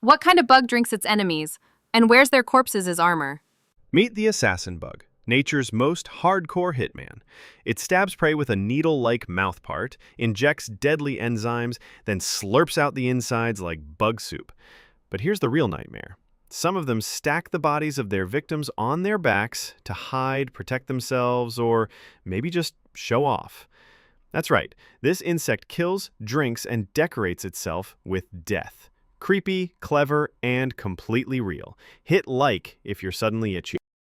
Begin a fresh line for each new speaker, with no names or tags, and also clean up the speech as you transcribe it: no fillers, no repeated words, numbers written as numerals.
What kind of bug drinks its enemies, and wears their corpses as armor?
Meet the assassin bug, nature's most hardcore hitman. It stabs prey with a needle-like mouthpart, injects deadly enzymes, then slurps out the insides like bug soup. But here's the real nightmare. Some of them stack the bodies of their victims on their backs to hide, protect themselves, or maybe just show off. That's right, this insect kills, drinks, and decorates itself with death. Creepy, clever, and completely real. Hit like if you're suddenly itchy.